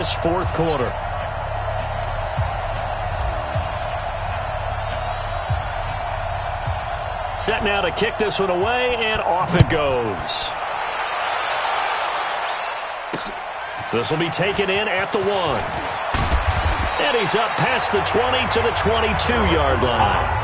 This fourth quarter. Set now to kick this one away, and off it goes. This will be taken in at the 1. And he's up past the 20 to the 22-yard line.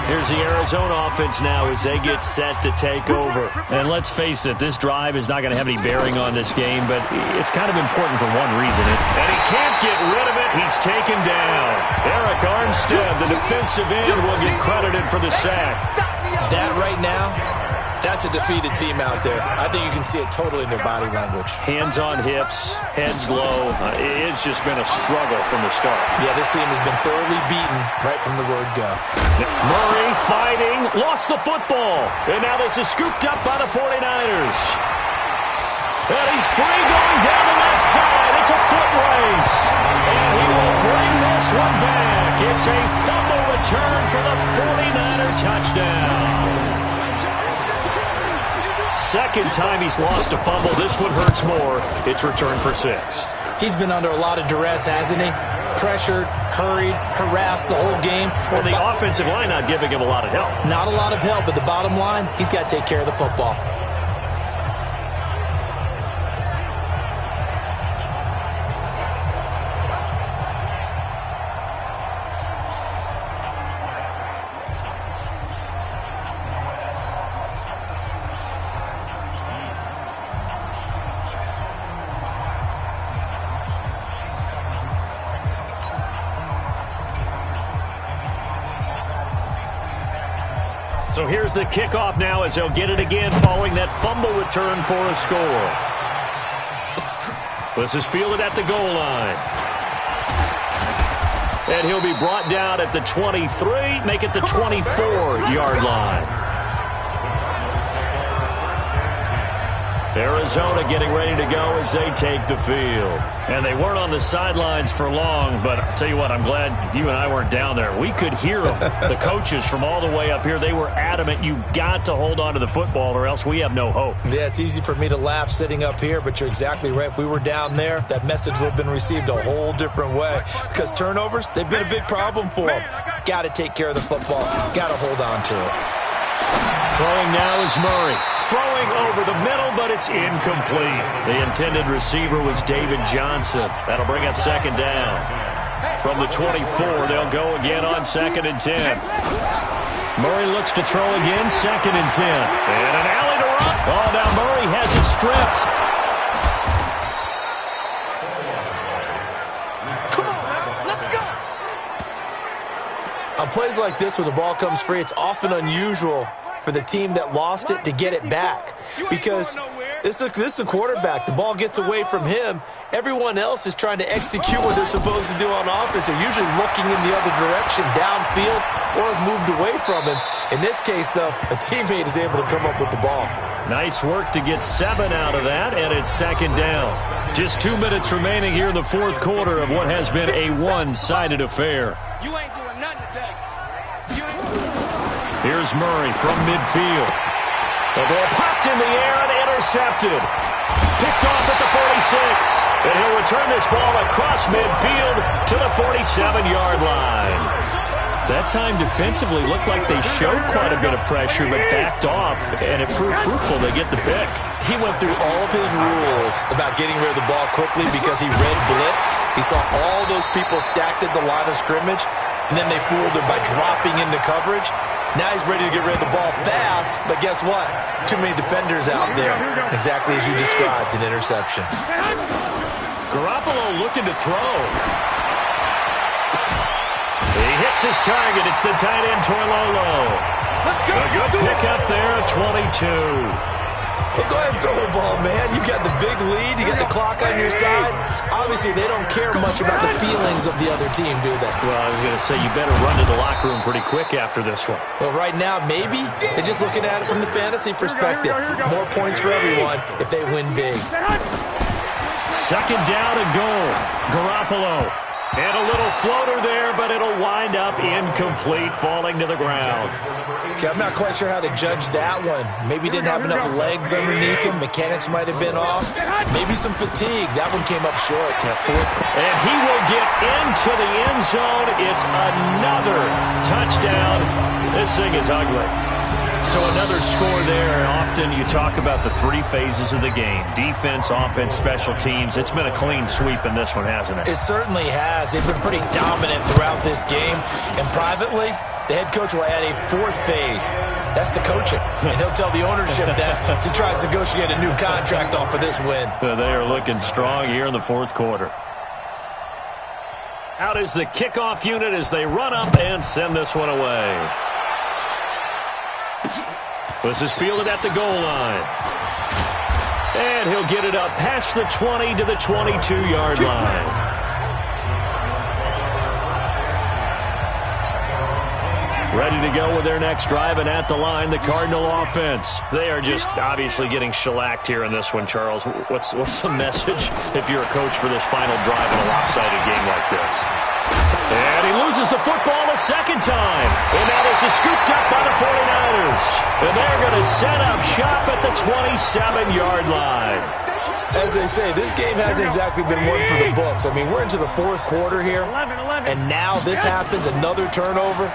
Here's the Arizona offense now as they get set to take over. And let's face it, this drive is not going to have any bearing on this game, but it's kind of important for one reason. And he can't get rid of it. He's taken down. Eric Armstead, the defensive end, will get credited for the sack. That right now, that's a defeated team out there. I think you can see it totally in their body language. Hands on hips, heads low. It's just been a struggle from the start. Yeah, this team has been thoroughly beaten right from the word go. Murray fighting, lost the football. And now this is scooped up by the 49ers. And he's free going down the left side. It's a foot race. And he will bring this one back. It's a fumble return for the 49er touchdown. Second time he's lost a fumble. This one hurts more. It's returned for 6. He's been under a lot of duress, hasn't he? Pressured, hurried, harassed the whole game. Well, the offensive line not giving him a lot of help. Not a lot of help, but the bottom line, he's got to take care of the football. So here's the kickoff now as they'll get it again following that fumble return for a score. This is fielded at the goal line. And he'll be brought down at the 23, make it the 24-yard line. Arizona getting ready to go as they take the field. And they weren't on the sidelines for long, but I'll tell you what, I'm glad you and I weren't down there. We could hear them. The coaches from all the way up here, they were adamant, you've got to hold on to the football or else we have no hope. Yeah, it's easy for me to laugh sitting up here, but you're exactly right. If we were down there, that message would have been received a whole different way. Because turnovers, they've been a big problem for them. Got to take care of the football. Got to hold on to it. Throwing now is Murray. Throwing over the middle, but it's incomplete. The intended receiver was David Johnson. That'll bring up second down. From the 24, they'll go again on 2nd and 10. Murray looks to throw again, 2nd and 10. And an alley to run. Oh, now Murray has it stripped. Come on now, let's go. On plays like this, when the ball comes free, it's often unusual for the team that lost it to get it back. Because this is a quarterback. The ball gets away from him. Everyone else is trying to execute what they're supposed to do on offense. They're usually looking in the other direction, downfield, or have moved away from him. In this case, though, a teammate is able to come up with the ball. Nice work to get 7 out of that, and it's second down. Just 2 minutes remaining here in the fourth quarter of what has been a one-sided affair. You ain't doing nothing today. Here's Murray from midfield. The ball popped in the air and intercepted. Picked off at the 46. And he'll return this ball across midfield to the 47-yard line. That time defensively looked like they showed quite a bit of pressure but backed off, and it proved fruitful. They get the pick. He went through all of his rules about getting rid of the ball quickly because he read blitz. He saw all those people stacked at the line of scrimmage, and then they fooled him by dropping into coverage. Now he's ready to get rid of the ball fast, but guess what? Too many defenders out there. Exactly as you described, an interception. Garoppolo looking to throw. He hits his target. It's the tight end, Torlolo. A good pick up there at 22. Well, go ahead and throw the ball, man. You got the big lead. You got the clock on your side. Obviously, they don't care much about the feelings of the other team, do they? Well, I was going to say, you better run to the locker room pretty quick after this one. Well, right now, maybe. They're just looking at it from the fantasy perspective. More points for everyone if they win big. Second down and goal. Garoppolo And a little floater there, but it'll wind up incomplete, falling to the ground. Okay, I'm not quite sure how to judge that one. Maybe didn't have enough legs underneath him. Mechanics might have been off. Maybe some fatigue. That one came up short. And he will get into the end zone. It's another touchdown. This thing is ugly. So another score there. Often you talk about the three phases of the game: defense, offense, special teams. It's been a clean sweep in this one, hasn't it? It certainly has. They've been pretty dominant throughout this game. And privately, the head coach will add a fourth phase. That's the coaching. And he'll tell the ownership that as he tries to negotiate a new contract off of this win. They are looking strong here in the fourth quarter. Out is the kickoff unit as they run up and send this one away. This is fielded at the goal line. And he'll get it up past the 20 to the 22-yard line. Ready to go with their next drive, and at the line, the Cardinal offense. They are just obviously getting shellacked here in this one, Charles. What's the message if you're a coach for this final drive in a lopsided game like this? And he loses the football a second time. And now this is scooped up by the 49ers. And they're going to set up shop at the 27-yard line. As they say, this game hasn't exactly been one for the books. I mean, we're into the fourth quarter here, and now this happens, another turnover.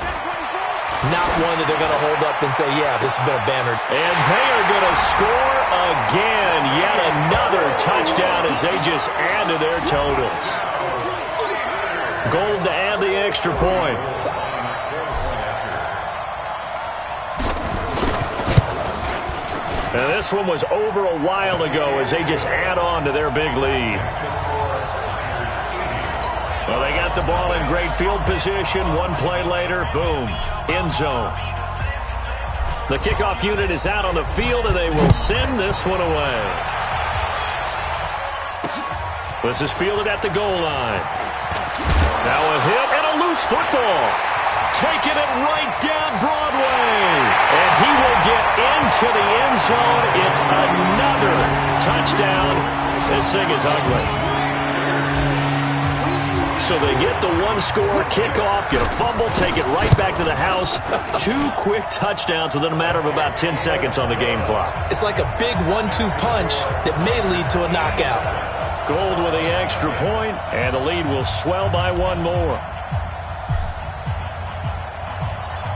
Not one that they're going to hold up and say, yeah, this has been a banner. And they are going to score again. Yet another touchdown as they just add to their totals. Gold to add the extra point. And this one was over a while ago as they just add on to their big lead. Well, they got the ball in great field position. One play later, boom, end zone. The kickoff unit is out on the field, and they will send this one away. This is fielded at the goal line. Now a hit and a loose football. Taking it right down Broadway. And he will get into the end zone. It's another touchdown. This thing is ugly. So they get the one-score kickoff, get a fumble, take it right back to the house. Two quick touchdowns within a matter of about 10 seconds on the game clock. It's like a big 1-2 punch that may lead to a knockout. Gold with the extra point, and the lead will swell by one more.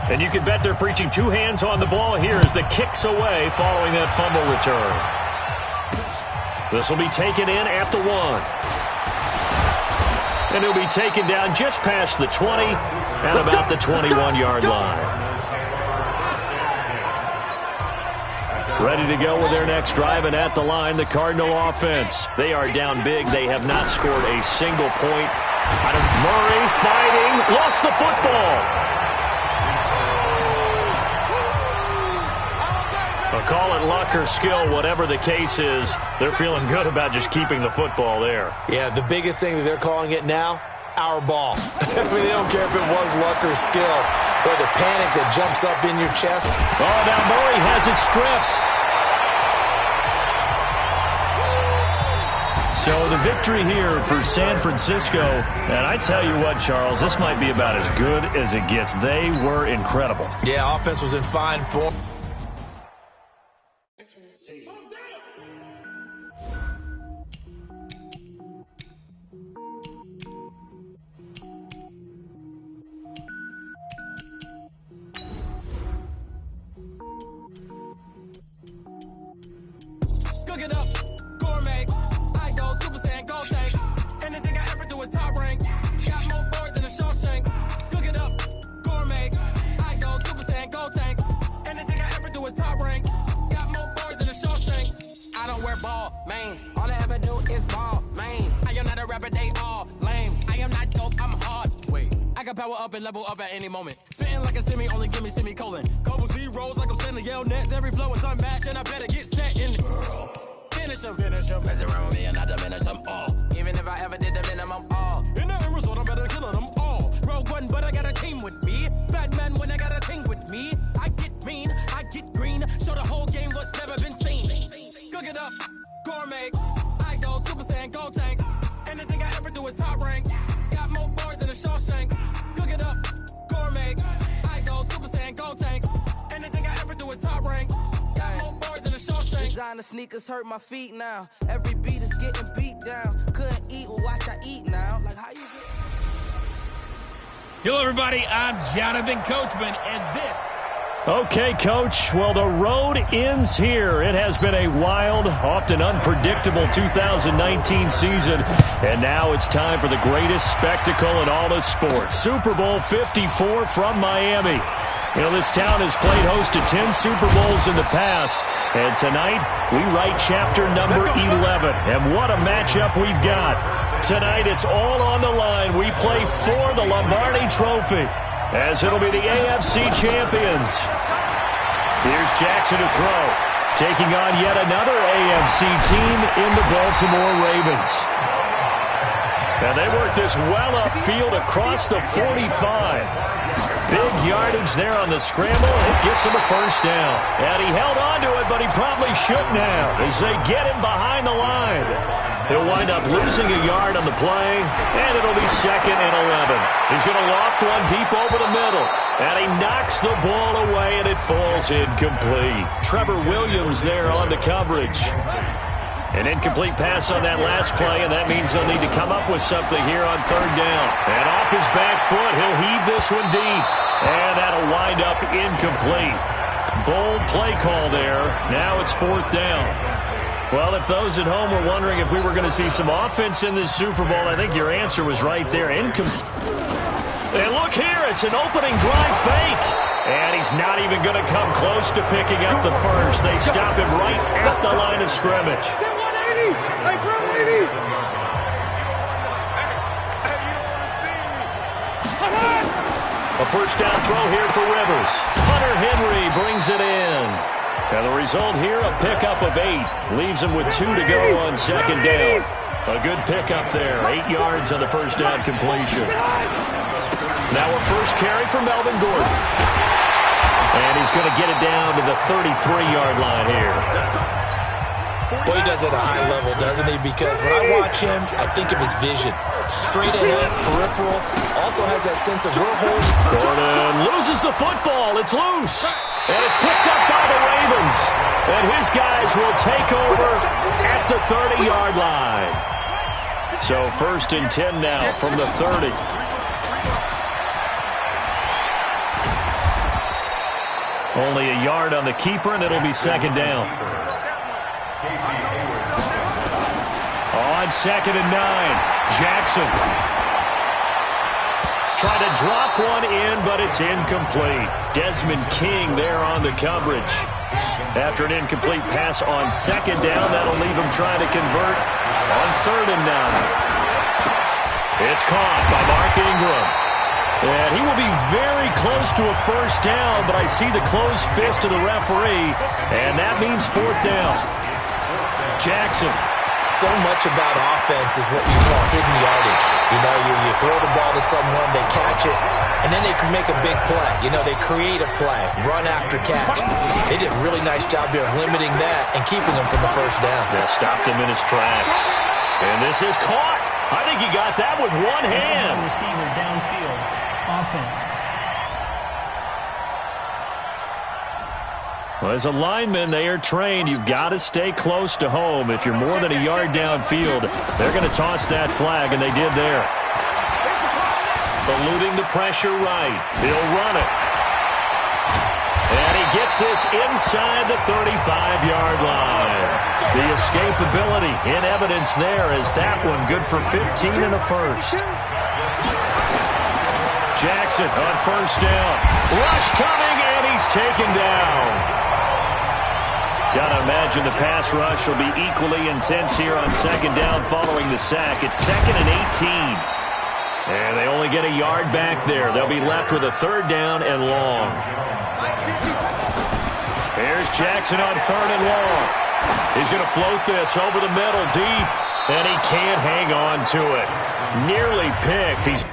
And you can bet they're preaching two hands on the ball here as the kick's away following that fumble return. This will be taken in at the 1. And he'll be taken down just past the 20 and about the 21-yard line. Ready to go with their next drive, and at the line, the Cardinal offense. They are down big. They have not scored a single point. Murray fighting, lost the football. Call it luck or skill, whatever the case is, they're feeling good about just keeping the football there. Yeah, the biggest thing that they're calling it now, our ball. I mean, they don't care if it was luck or skill, or the panic that jumps up in your chest. Oh, now Murray has it stripped. So the victory here for San Francisco, and I tell you what, Charles, this might be about as good as it gets. They were incredible. Yeah, offense was in fine form. Level up at any moment. Spitting like a semi, only give me semicolon. Couple zeros like I'm sending yell nets. Every flow is unmatched, and I better get set in. Finish them. Mess around with me and I diminish them all. Even if I ever did the minimum all. In the end result, I better kill them all. Rogue one, but I got a team with me. Batman when I got a team with me. I get mean, I get green. Show the whole game what's never been seen. Cook it up, gourmet. I go Super Saiyan, go tank. Anything I ever do is top rank. Got more sneakers hurt my feet now. Every beat is getting beat down. Couldn't eat, well, watch I eat now. Like how you get... Hello, everybody. I'm Jonathan Coachman, and this... Okay, Coach. Well, the road ends here. It has been a wild, often unpredictable 2019 season, and now it's time for the greatest spectacle in all of sports. Super Bowl 54 from Miami. You know, this town has played host to 10 Super Bowls in the past, and tonight we write chapter number 11. And what a matchup we've got. Tonight it's all on the line. We play for the Lombardi Trophy, as it'll be the AFC champions. Here's Jackson to throw, taking on yet another AFC team in the Baltimore Ravens. And they work this well upfield across the 45. Big yardage there on the scramble. It gets him a first down. And he held on to it, but he probably shouldn't have, as they get him behind the line. He'll wind up losing a yard on the play, and it'll be 2nd and 11. He's going to loft one deep over the middle, and he knocks the ball away, and it falls incomplete. Trevor Williams there on the coverage. An incomplete pass on that last play, and that means they'll need to come up with something here on 3rd down. And off his back foot, he'll heave this one deep, and that'll wind up incomplete. Bold play call there. Now it's 4th down. Well, if those at home were wondering if we were going to see some offense in this Super Bowl, I think your answer was right there. Incomplete. And look here, it's an opening drive fake. And he's not even going to come close to picking up the first. They stop him right at the line of scrimmage. A first down throw here for Rivers. Hunter Henry brings it in. And the result here, a pickup of 8. Leaves him with 2 to go on 2nd down. A good pickup there. 8 yards on the first down completion. Now a first carry for Melvin Gordon. And he's going to get it down to the 33-yard line here. Boy, he does it at a high level, doesn't he? Because when I watch him, I think of his vision. Straight ahead, peripheral. Also has that sense of we're holding. Gordon loses the football. It's loose. And it's picked up by the Ravens. And his guys will take over at the 30-yard line. So 1st and 10 now from the 30. Only a yard on the keeper, and it'll be 2nd down. On 2nd and 9, Jackson. Trying to drop one in, but it's incomplete. Desmond King there on the coverage. After an incomplete pass on 2nd down, that'll leave him trying to convert on 3rd and 9. It's caught by Mark Ingram. And he will be very close to a first down, but I see the closed fist of the referee, and that means 4th down. Jackson. So much about offense is what we call hidden yardage. You know, you throw the ball to someone, they catch it, and then they can make a big play. You know, they create a play, run after catch. They did a really nice job there of limiting that and keeping him from the first down. Yeah, stopped him in his tracks. And this is caught. I think he got that with one hand. Receiver downfield. Offense. Well, as a lineman, they are trained. You've got to stay close to home. If you're more than a yard downfield, they're going to toss that flag, and they did there. Eluding the pressure right. He'll run it. And he gets this inside the 35-yard line. The escapability in evidence there is that one good for 15 and a first. Jackson on first down. Rush coming, and he's taken down. Got to imagine the pass rush will be equally intense here on 2nd down following the sack. It's 2nd and 18. And they only get a yard back there. They'll be left with a 3rd down and long. Here's Jackson on 3rd and long. He's going to float this over the middle deep, and he can't hang on to it. Nearly picked. He's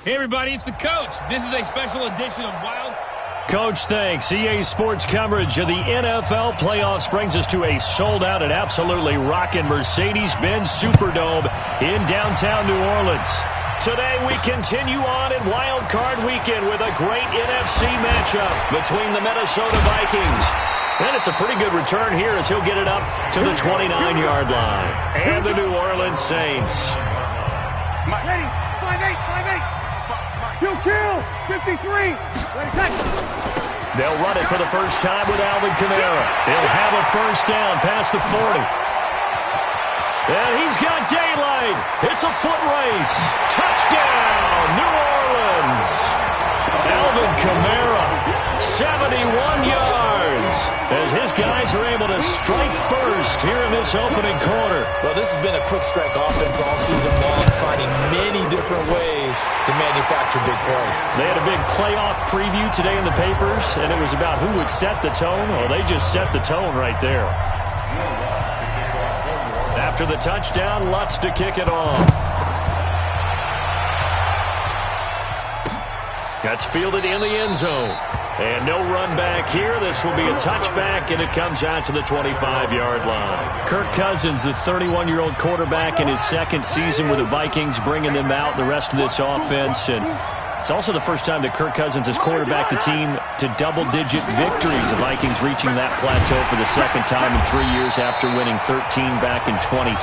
Hey, everybody, it's the coach. This is a special edition of Wild. Coach, thanks. EA Sports coverage of the NFL playoffs brings us to a sold-out and absolutely rocking Mercedes-Benz Superdome in downtown New Orleans. Today we continue on in Wild Card Weekend with a great NFC matchup between the Minnesota Vikings. And it's a pretty good return here as he'll get it up to the 29-yard line. And the New Orleans Saints. Ready, 5-8, 5-8. Kill, 53. Ready, touch. They'll run it for the first time with Alvin Kamara. They'll have a first down past the 40. And he's got daylight. It's a foot race. Touchdown, New Orleans. Alvin Kamara, 71 yards, as his guys are able to strike first here in this opening quarter. Well, this has been a quick strike offense all season long, finding many different ways to manufacture big plays. They had a big playoff preview today in the papers, and it was about who would set the tone. Well, they just set the tone right there. After the touchdown, Lutz to kick it off. That's fielded in the end zone. And no run back here. This will be a touchback, and it comes out to the 25-yard line. Kirk Cousins, the 31-year-old quarterback in his second season with the Vikings, bringing them out the rest of this offense. And it's also the first time that Kirk Cousins has quarterbacked the team to double-digit victories. The Vikings reaching that plateau for the second time in 3 years after winning 13 back in 2017.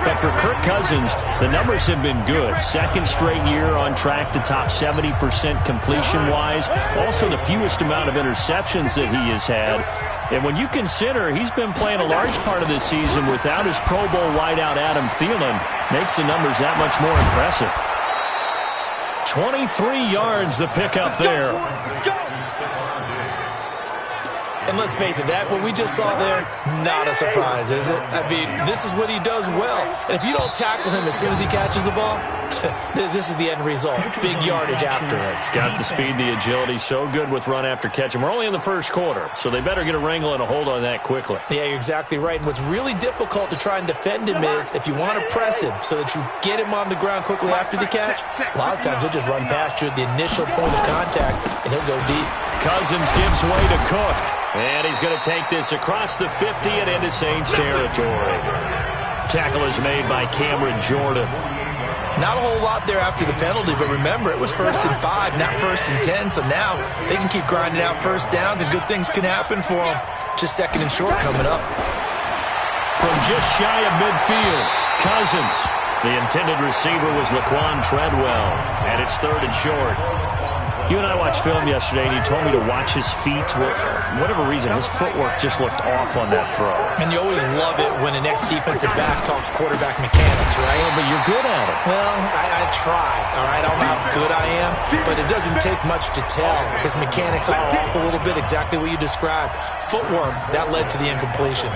But for Kirk Cousins, the numbers have been good. Second straight year on track to top 70% completion-wise. Also the fewest amount of interceptions that he has had. And when you consider he's been playing a large part of this season without his Pro Bowl wideout Adam Thielen, makes the numbers that much more impressive. 23 yards the pickup there. And let's face it, that what we just saw there, not a surprise, is it? I mean, this is what he does well. And if you don't tackle him as soon as he catches the ball, this is the end result. Big yardage afterwards. Got the speed, the agility, so good with run after catch. And we're only in the first quarter, so they better get a wrangle and a hold on that quickly. Yeah, you're exactly right. And what's really difficult to try and defend him is if you want to press him so that you get him on the ground quickly after the catch, a lot of times he'll just run past you at the initial point of contact, and he'll go deep. Cousins gives way to Cook. And he's going to take this across the 50 and into Saints territory. Tackle is made by Cameron Jordan. Not a whole lot there after the penalty, but remember, it was 1st and 5, not 1st and 10, so now they can keep grinding out first downs and good things can happen for them. Just 2nd and short coming up. From just shy of midfield, Cousins. The intended receiver was Laquan Treadwell, and it's 3rd and short. You and I watched film yesterday, and he told me to watch his feet. For whatever reason, his footwork just looked off on that throw. And you always love it when an ex-defensive back talks quarterback mechanics, right? Well, but you're good at it. Well, I try, all right? I don't know how good I am, but it doesn't take much to tell. His mechanics are off a little bit, exactly what you described. Footwork, that led to the incompletion.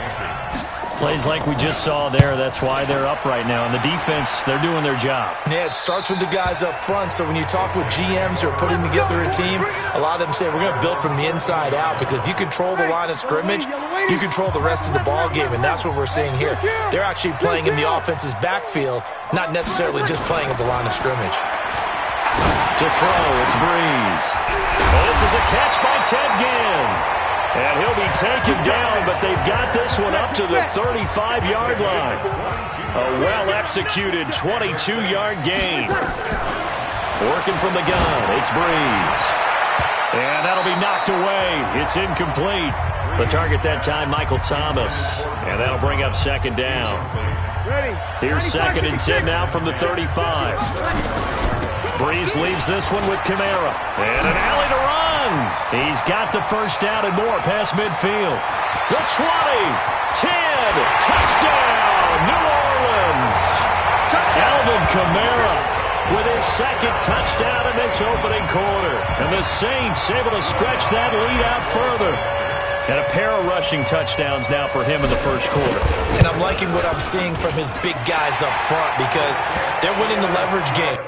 Plays like we just saw there. That's why they're up right now. And the defense, they're doing their job. Yeah, it starts with the guys up front. So when you talk with GMs who are putting together a team, a lot of them say we're going to build from the inside out, because if you control the line of scrimmage, you control the rest of the ball game, and that's what we're seeing here. They're actually playing in the offense's backfield, not necessarily just playing at the line of scrimmage. To throw, it's Breeze. Well, this is a catch by Ted Ginn. And he'll be taken down, but they've got this one up to the 35-yard line. A well-executed 22-yard gain. Working from the gun, it's Breeze. And that'll be knocked away. It's incomplete. The target that time, Michael Thomas. And that'll bring up 2nd down. Here's 2nd and 10 now from the 35. Breeze leaves this one with Kamara. And an alley to run. He's got the first down and more past midfield. The 20, 10, touchdown, New Orleans. Alvin Kamara with his 2nd touchdown in this opening quarter. And the Saints able to stretch that lead out further. And a pair of rushing touchdowns now for him in the first quarter. And I'm liking what I'm seeing from his big guys up front, because they're winning the leverage game.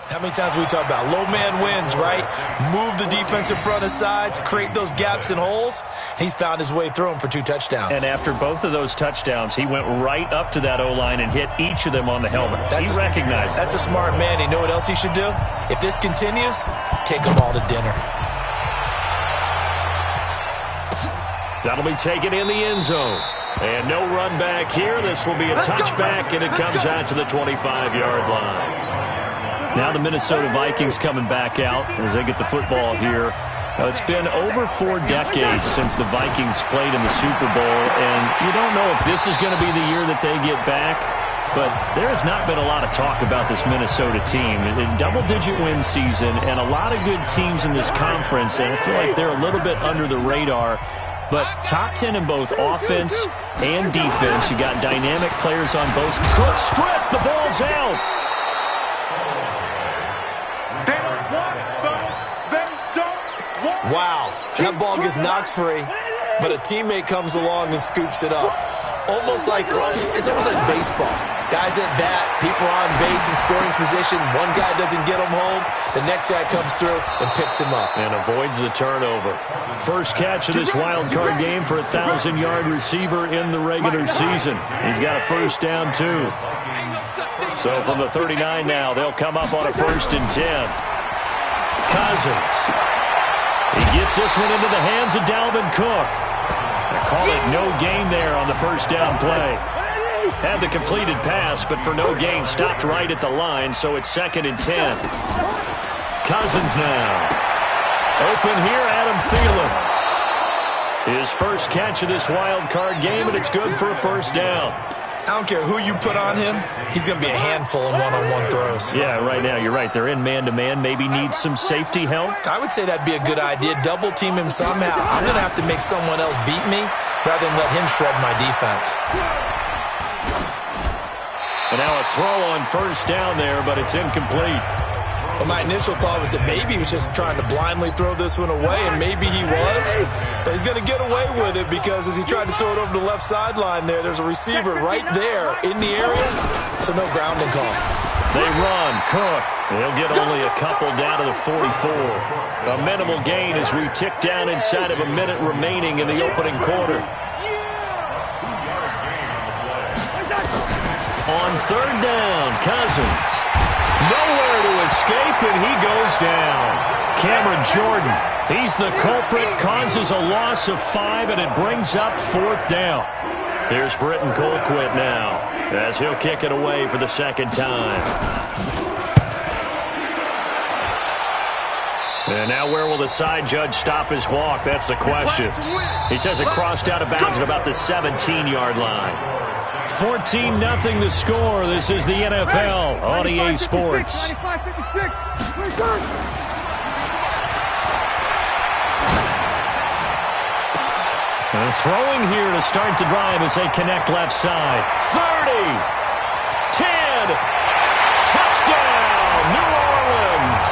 How many times we talk about low man wins, right? Move the defensive front aside, create those gaps and holes. He's found his way through them for 2 touchdowns. And after both of those touchdowns, he went right up to that O-line and hit each of them on the helmet. He recognized it. That's a smart man. You know what else he should do? If this continues, take them all to dinner. That'll be taken in the end zone. And no run back here. This will be a touchback, and it comes out to the 25-yard line. Now the Minnesota Vikings coming back out as they get the football here. It's been over 4 decades since the Vikings played in the Super Bowl, and you don't know if this is going to be the year that they get back, but there has not been a lot of talk about this Minnesota team. A double-digit win season and a lot of good teams in this conference, and I feel like they're a little bit under the radar. But top 10 in both offense and defense. You got dynamic players on both. Cook strip. The ball's out. Wow. That ball gets knocked free, but a teammate comes along and scoops it up. It's almost like baseball. Guys at bat, people on base in scoring position. One guy doesn't get him home. The next guy comes through and picks him up. And avoids the turnover. First catch of this wild card game for a 1,000-yard receiver in the regular season. He's got a first down, too. So from the 39 now, they'll come up on a 1st and 10. Cousins. He gets this one into the hands of Dalvin Cook. They call it no gain there on the first down play. Had the completed pass, but for no gain, stopped right at the line, so it's 2nd and 10. Cousins now. Open here, Adam Thielen. His first catch of this wild card game, and it's good for a first down. I don't care who you put on him, he's going to be a handful in one-on-one throws. Yeah, right now, you're right. They're in man-to-man. Maybe need some safety help. I would say that'd be a good idea. Double team him somehow. I'm going to have to make someone else beat me rather than let him shred my defense. And now a throw on first down there, but it's incomplete. Well, my initial thought was that maybe he was just trying to blindly throw this one away, and maybe he was. But he's going to get away with it because as he tried to throw it over the left sideline there's a receiver right there in the area, so no grounding call. They run. Cook. He'll get only a couple down to the 44. A minimal gain as we tick down inside of a minute remaining in the opening quarter. On 3rd down, Cousins. Nowhere to escape, and he goes down. Cameron Jordan, he's the culprit, causes a loss of 5, and it brings up 4th down. Here's Britton Colquitt now, as he'll kick it away for the 2nd time. And now where will the side judge stop his walk? That's the question. He says it crossed out of bounds at about the 17-yard line. 14-0 the score. This is the NFL on EA Sports. And throwing here to start the drive as they connect left side. 30, 10, touchdown, New Orleans.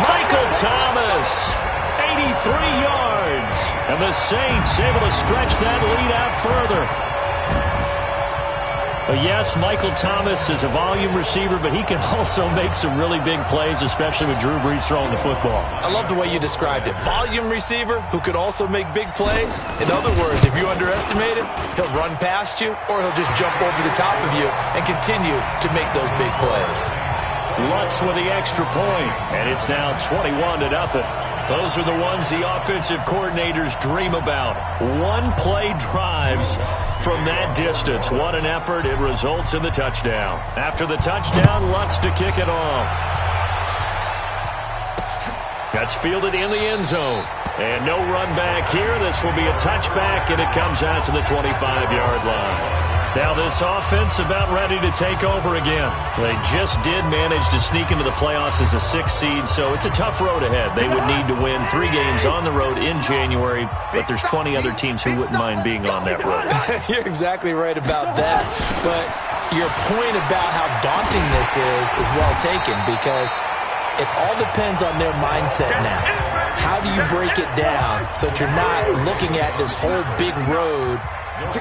Michael Thomas, 83 yards. And the Saints able to stretch that lead out further. But yes, Michael Thomas is a volume receiver, but he can also make some really big plays, especially with Drew Brees throwing the football. I love the way you described it. Volume receiver who can also make big plays. In other words, if you underestimate him, he'll run past you or he'll just jump over the top of you and continue to make those big plays. Lutz with the extra point, and it's now 21-0. Those are the ones the offensive coordinators dream about. One-play drives from that distance. What an effort. It results in the touchdown. After the touchdown, Lutz to kick it off. That's fielded in the end zone. And no run back here. This will be a touchback, and it comes out to the 25-yard line. Now this offense about ready to take over again. They just did manage to sneak into the playoffs as a 6th seed, so it's a tough road ahead. They would need to win 3 games on the road in January, but there's 20 other teams who wouldn't mind being on that road. You're exactly right about that. But your point about how daunting this is well taken because it all depends on their mindset now. How do you break it down so that you're not looking at this whole big road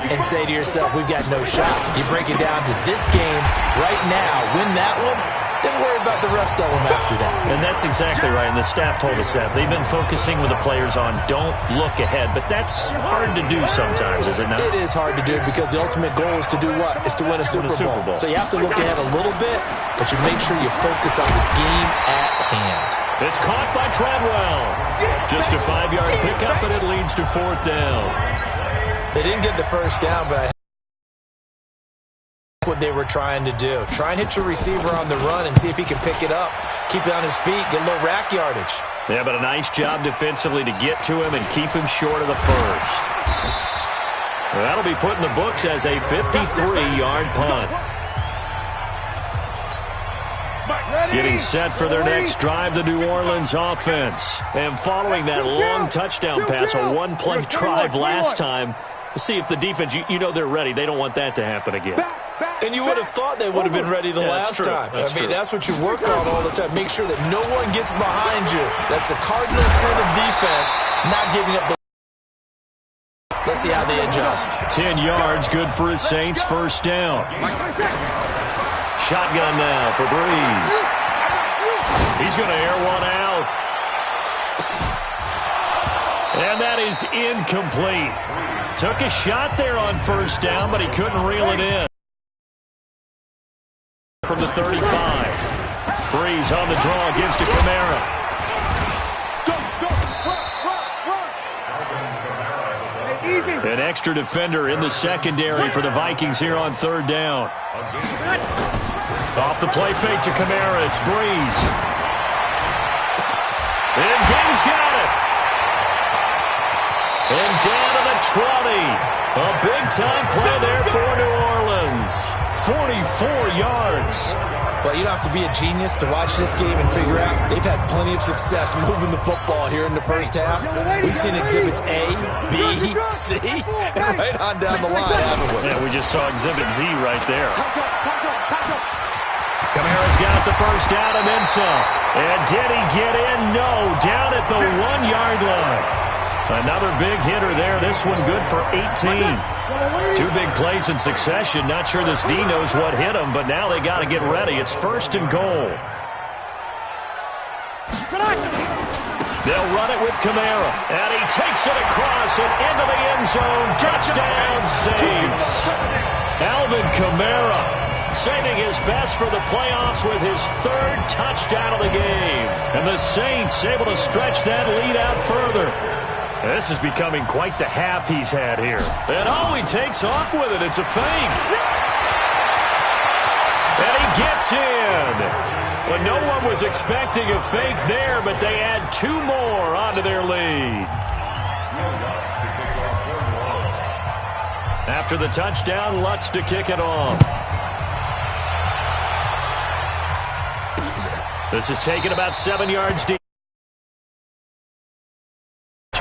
and say to yourself, we've got no shot. You break it down to this game right now, win that one, then worry about the rest of them after that. And that's exactly right, and the staff told us that. They've been focusing with the players on don't look ahead, but that's hard to do sometimes, is it not? It is hard to do because the ultimate goal is to do what? Is to win a Super Bowl. So you have to look ahead a little bit, but you make sure you focus on the game at hand. It's caught by Treadwell. Just a 5-yard pickup, and it leads to 4th down. They didn't get the first down, but I think what they were trying to do. Try and hit your receiver on the run and see if he can pick it up, keep it on his feet, get a little rack yardage. Yeah, but a nice job defensively to get to him and keep him short of the first. That'll be put in the books as a 53-yard punt. Getting set for their next drive, the New Orleans offense. And following that long touchdown pass, a one-play drive last time, see if the defense, you know they're ready. They don't want that to happen again. And you would have thought they would have been ready the last time. That's what you work on all the time. Make sure that no one gets behind you. That's the cardinal sin of defense, not giving up the... Let's see how they adjust. 10 yards, good for his Saints, first down. Shotgun now for Breeze. He's going to air one out. And that is incomplete. Took a shot there on first down, but he couldn't reel it in. From the 35. Breeze on the draw, gives to Kamara. An extra defender in the secondary for the Vikings here on third down. Off the play fake to Kamara, it's Breeze. And King's got it. And down to the 20. A big-time play there for New Orleans. 44 yards. Well, you don't have to be a genius to watch this game and figure out they've had plenty of success moving the football here in the first half. We've seen exhibits A, B, C, and right on down the line, haven't we? Yeah, we just saw exhibit Z right there. Kamara's got the first down and then some. And did he get in? No, down at the 1-yard line. Another big hitter there. This one good for 18. 2 big plays in succession. Not sure this D knows what hit him, but now they got to get ready. It's first and goal. They'll run it with Kamara. And he takes it across and into the end zone. Touchdown, Saints. Alvin Kamara saving his best for the playoffs with his 3rd touchdown of the game. And the Saints able to stretch that lead out further. This is becoming quite the half he's had here. And he takes off with it. It's a fake. And he gets in. Well, no one was expecting a fake there, but they add 2 more onto their lead. After the touchdown, Lutz to kick it off. This is taken about 7 yards deep.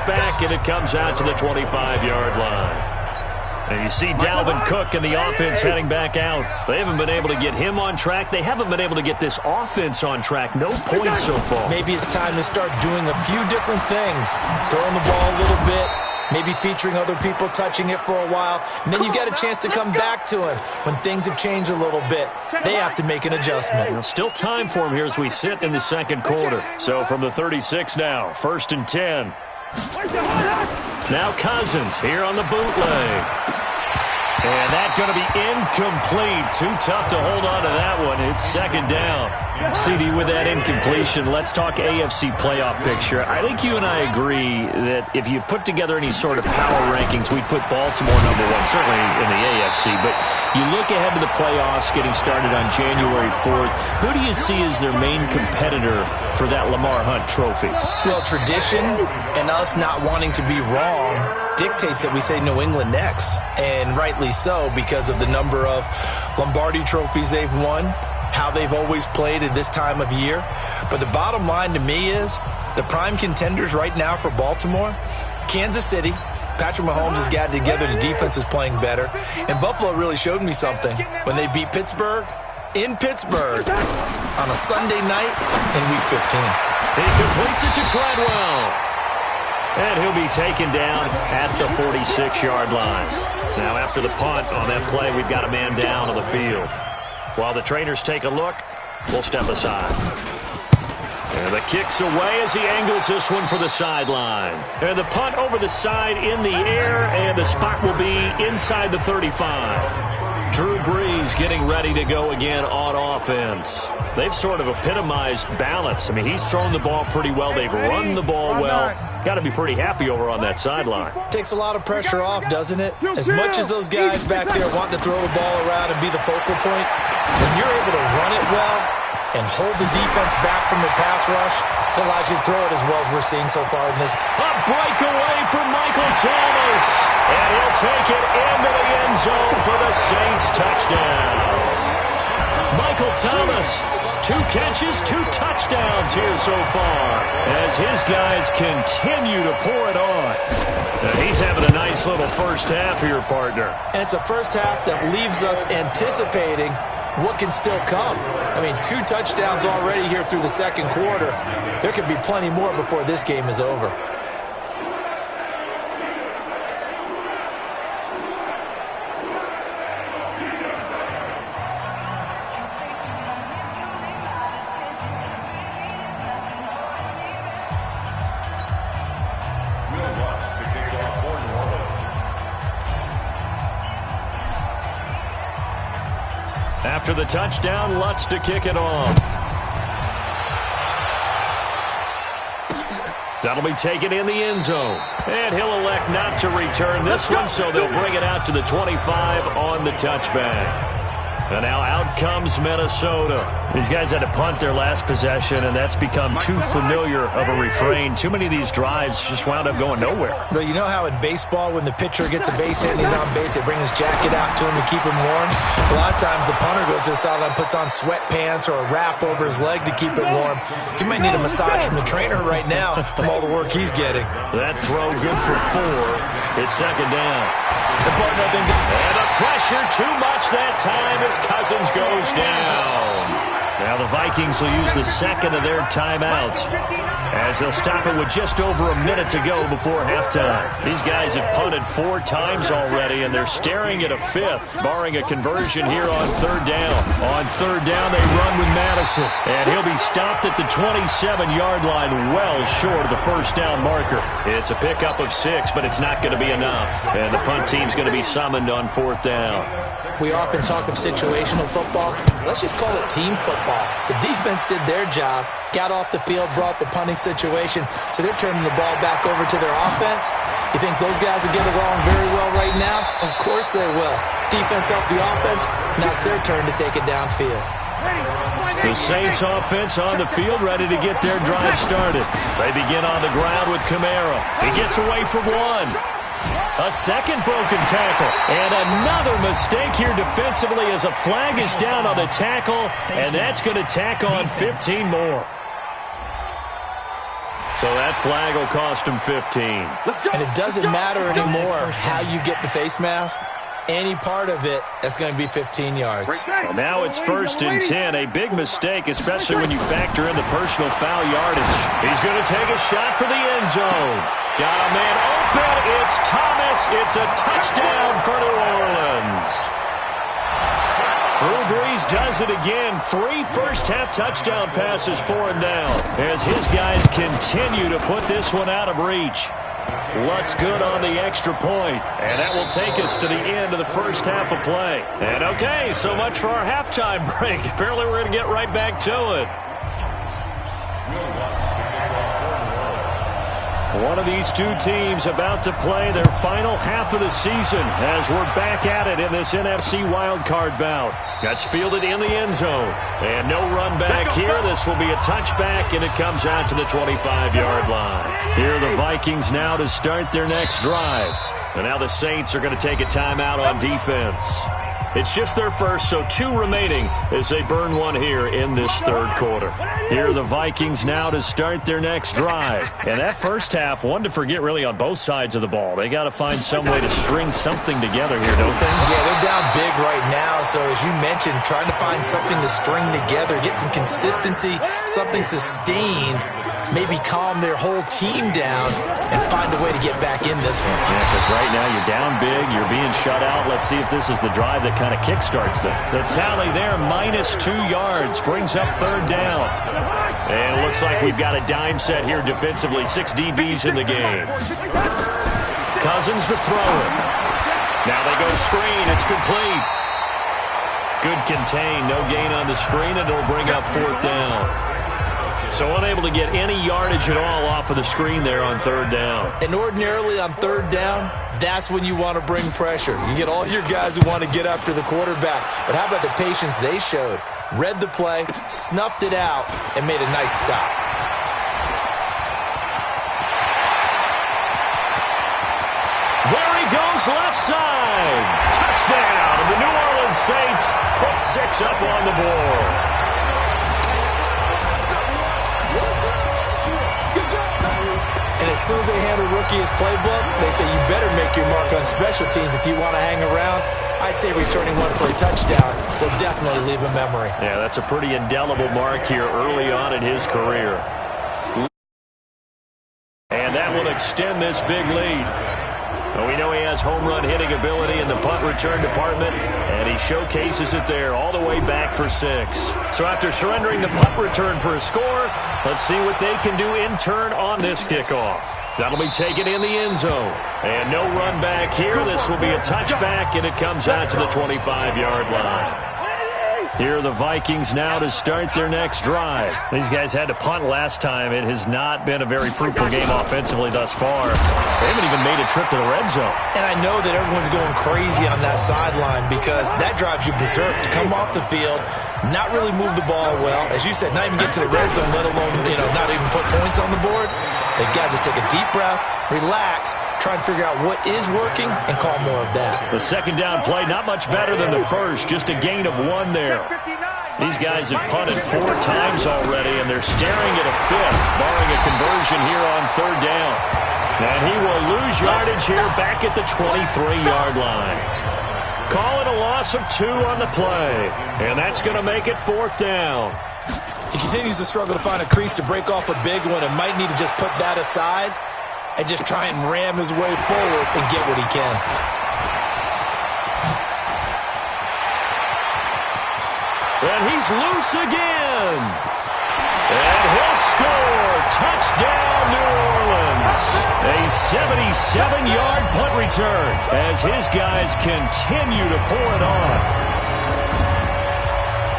Back, and it comes out to the 25-yard line. And you see Dalvin Cook and the offense heading back out. They haven't been able to get him on track. They haven't been able to get this offense on track. No points so far. Maybe it's time to start doing a few different things. Throwing the ball a little bit, maybe featuring other people touching it for a while, and then you get a chance to come back to him when things have changed a little bit. They have to make an adjustment. Well, still time for him here as we sit in the second quarter. So from the 36 now, 1st and 10. Now Cousins here on the bootleg. And that's going to be incomplete. Too tough to hold on to that one. It's second down. CD, with that incompletion, let's talk AFC playoff picture. I think you and I agree that if you put together any sort of power rankings, we'd put Baltimore number 1, certainly in the AFC. But you look ahead to the playoffs getting started on January 4th. Who do you see as their main competitor for that Lamar Hunt trophy? Well, tradition and us not wanting to be wrong dictates that we say New England next. And rightly so, because of the number of Lombardi trophies they've won, how they've always played at this time of year. But the bottom line to me is the prime contenders right now for Baltimore, Kansas City. Patrick Mahomes has got it together. The defense is playing better. And Buffalo really showed me something when they beat Pittsburgh in Pittsburgh on a Sunday night in Week 15. He completes it to Treadwell. And he'll be taken down at the 46-yard line. Now, after the punt on that play, we've got a man down on the field. While the trainers take a look, will step aside. And the kick's away as he angles this one for the sideline. And the punt over the side in the air, and the spot will be inside the 35. Drew Brees getting ready to go again on offense. They've sort of epitomized balance. I mean, he's thrown the ball pretty well. They've run the ball well. Got to be pretty happy over on that sideline. Takes a lot of pressure off, doesn't it? As much as those guys back there want to throw the ball around and be the focal point, when you're able to run it well and hold the defense back from the pass rush, it allows you to throw it as well as we're seeing so far in this. A breakaway from Michael Thomas. And he'll take it into the end zone for the Saints touchdown. Michael Thomas, 2 catches, 2 touchdowns here so far as his guys continue to pour it on. And he's having a nice little first half here, partner. And it's a first half that leaves us anticipating what can still come. I mean, 2 touchdowns already here through the second quarter. There could be plenty more before this game is over. After the touchdown, Lutz to kick it off. That'll be taken in the end zone. And he'll elect not to return this one, so they'll bring it out to the 25 on the touchback. And now out comes Minnesota. These guys had to punt their last possession, and that's become too familiar of a refrain. Too many of these drives just wound up going nowhere. But you know how in baseball, when the pitcher gets a base hit and he's on base, they bring his jacket out to him to keep him warm? A lot of times the punter goes to the sideline, puts on sweatpants or a wrap over his leg to keep it warm. He might need a massage from the trainer right now from all the work he's getting. That throw good for 4. It's second down. And the pressure too much that time as Cousins goes down. Now the Vikings will use the second of their timeouts as they'll stop it with just over a minute to go before halftime. These guys have punted 4 times already, and they're staring at a 5th, barring a conversion here on 3rd down. On 3rd down, they run with Madison, and he'll be stopped at the 27-yard line, well short of the first down marker. It's a pickup of 6, but it's not going to be enough, and the punt team's going to be summoned on 4th down. We often talk of situational football. Let's just call it team football. The defense did their job, got off the field, brought the punting situation, so they're turning the ball back over to their offense. You think those guys will get along very well right now? Of course they will. Defense helped the offense. Now it's their turn to take it downfield. The Saints offense on the field, ready to get their drive started. They begin on the ground with Kamara. He gets away from 1. A second broken tackle, and another mistake here defensively as a flag is down on the tackle, and that's going to tack on 15 more. So that flag will cost him 15. And it doesn't matter anymore how you get the face mask. Any part of it, that's going to be 15 yards. And now it's 1st and 10. A big mistake, especially when you factor in the personal foul yardage. He's going to take a shot for the end zone. Got a man open. It's Thomas. It's a touchdown for New Orleans. Drew Brees does it again. 3 first-half touchdown passes for him now as his guys continue to put this one out of reach. Lutz good on the extra point, and that will take us to the end of the first half of play. And okay, so much for our halftime break. Apparently we're going to get right back to it. One of these 2 teams about to play their final half of the season as we're back at it in this NFC wildcard bout. That's fielded in the end zone. And no run back here. This will be a touchback, and it comes out to the 25-yard line. Here are the Vikings now to start their next drive. And now the Saints are going to take a timeout on defense. It's just their first, so 2 remaining as they burn 1 here in this 3rd quarter. Here are the Vikings now to start their next drive. And that first half, one to forget really on both sides of the ball. They got to find some way to string something together here, don't they? Yeah, they're down big right now, so as you mentioned, trying to find something to string together, get some consistency, something sustained maybe calm their whole team down and find a way to get back in this one. Yeah, because right now you're down big, you're being shut out. Let's see if this is the drive that kind of kickstarts them. The tally there, -2 yards, brings up third down. And it looks like we've got a dime set here defensively. 6 DBs in the game. Cousins to throw it. Now they go screen. It's complete. Good contain. No gain on the screen, and it'll bring up fourth down. So unable to get any yardage at all off of the screen there on third down. And ordinarily on third down, that's when you want to bring pressure. You get all your guys who want to get after the quarterback. But how about the patience they showed? Read the play, snuffed it out, and made a nice stop. There he goes, left side. Touchdown. And the New Orleans Saints put 6 up on the board. And as soon as they hand a rookie his playbook, they say you better make your mark on special teams if you want to hang around. I'd say returning one for a touchdown will definitely leave a memory. Yeah, that's a pretty indelible mark here early on in his career. And that will extend this big lead. Well, we know he has home run hitting ability in the punt return department, and he showcases it there all the way back for 6. So after surrendering the punt return for a score, let's see what they can do in turn on this kickoff. That'll be taken in the end zone. And no run back here. This will be a touchback, and it comes out to the 25-yard line. Here are the Vikings now to start their next drive. These guys had to punt last time. It has not been a very fruitful game offensively thus far. They haven't even made a trip to the red zone. And I know that everyone's going crazy on that sideline because that drives you berserk to come off the field, not really move the ball well. As you said, not even get to the red zone, let alone, not even put points on the board. They've got to just take a deep breath, relax, try and figure out what is working, and call more of that. The second down play, not much better than the first, just a gain of 1 there. These guys have punted 4 times already, and they're staring at a 5th, barring a conversion here on third down. And he will lose yardage here back at the 23-yard line. Call it a loss of 2 on the play, and that's going to make it fourth down. He continues to struggle to find a crease to break off a big one and might need to just put that aside and just try and ram his way forward and get what he can. And he's loose again. And he'll score. Touchdown, New Orleans. A 77-yard punt return as his guys continue to pour it on.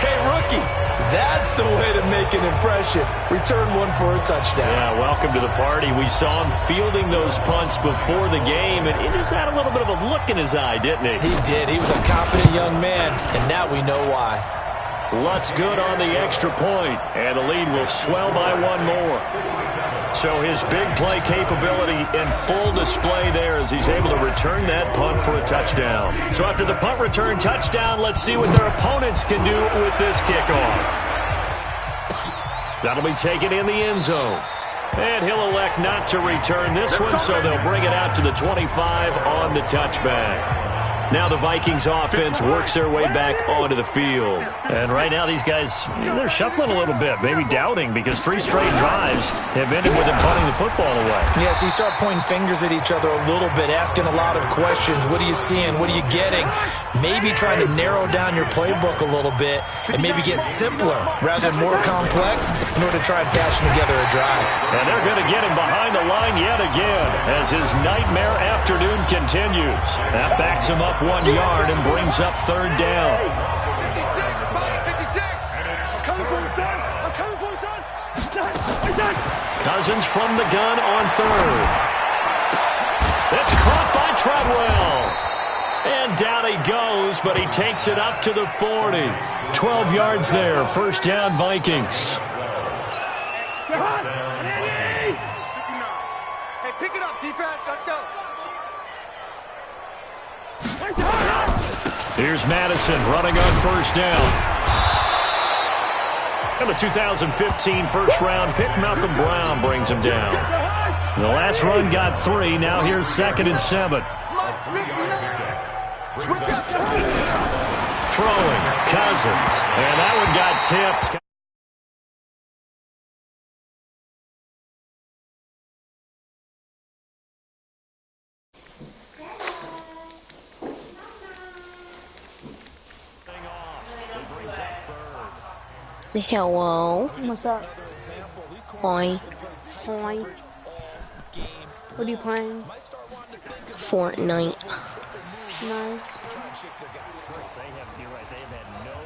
Hey, rookie. That's the way to make an impression. Return one for a touchdown. Yeah, welcome to the party. We saw him fielding those punts before the game, and he just had a little bit of a look in his eye, didn't he? He did. He was a confident young man, and now we know why. Lutz good on the extra point, and the lead will swell by 1 more. So his big play capability in full display there as he's able to return that punt for a touchdown. So after the punt return touchdown, let's see what their opponents can do with this kickoff. That'll be taken in the end zone. And he'll elect not to return this one, so they'll bring it out to the 25 on the touchback. Now the Vikings offense works their way back onto the field. And right now these guys, they're shuffling a little bit, maybe doubting, because 3 straight drives have ended with them punting the football away. Yeah, so you start pointing fingers at each other a little bit, asking a lot of questions. What are you seeing? What are you getting? Maybe trying to narrow down your playbook a little bit and maybe get simpler rather than more complex in order to try and fashion together a drive. And they're going to get him behind the line yet again as his nightmare afternoon continues. That backs him up 1 yard and brings up third down. 56. I'm coming for you, son. I'm coming for you, son. Cousins from the gun on third. It's caught by Treadwell. And down he goes, but he takes it up to the 40. 12 yards there. First down, Vikings. Hey, pick it up, defense. Let's go. Here's Madison running on first down. And the 2015 first-round pick, Malcolm Brown, brings him down. The last run got 3. Now here's 2nd and 7. Throwing, Cousins. And that one got tipped. Hello. What's up? Hi. Hi. What are you playing? Fortnite. Nice.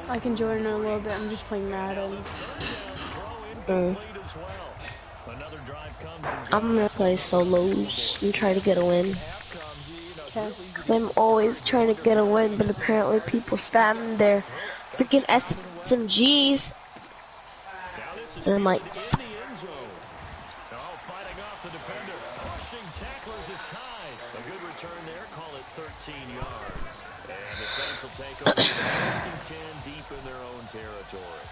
I can join in a little bit. I'm just playing Madden. I'm gonna play solos and try to get a win. Okay. Cause I'm always trying to get a win, but apparently people stand there freaking SMGs. And I'm like, Fighting off the defender. Pushing tacklers aside. A good return there. Call it 13 yards. And the Saints will take over the first and 10 deep in their own territory.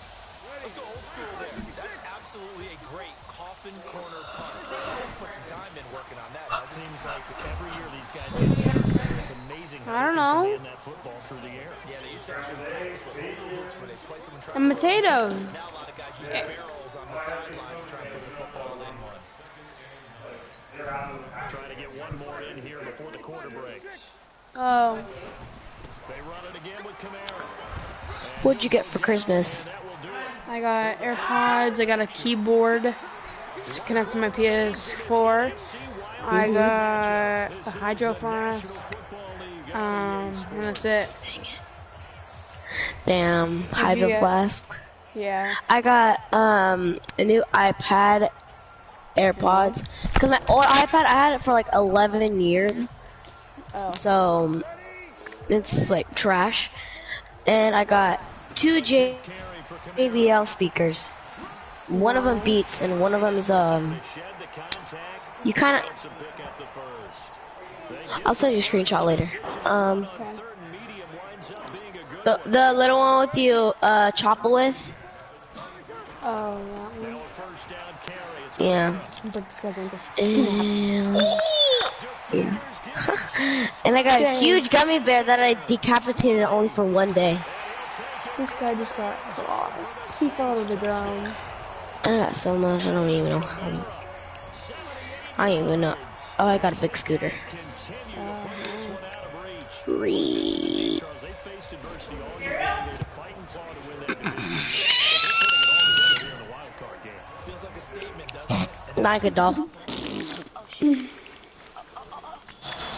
Let's go old school there. That's absolutely a great coffin corner punt. Let's put some time in working on that. It seems like every year these guys get better. It's amazing how I don't they can know. command that football through the air. Yeah, they used to actually practice with hula hoops where they play someone trying And potatoes. Now a lot of guys use barrels on the sidelines to try and put the football in one. Trying to get one more in here before the quarter breaks. Oh. They run it again with Camara. what'd you get for Christmas? I got AirPods. I got a keyboard to connect to my PS4. I got a hydro flask. And that's it. Damn, What'd you Hydro get? Flask. Yeah. I got a new iPad, AirPods. Cause my old iPad, I had it for like 11 years. Oh. So it's like trash. And I got 2 JBL speakers. One of them Beats and one of them is you kind of, I'll send you a screenshot later. The little one with you chopper with. Oh, that one. Yeah. Yeah. And I got a huge gummy bear that I decapitated only for one day. This guy just got lost. He fell to the ground. I got so much, I don't even know. I don't even know. Oh, I got a big scooter. Free. Like a doll.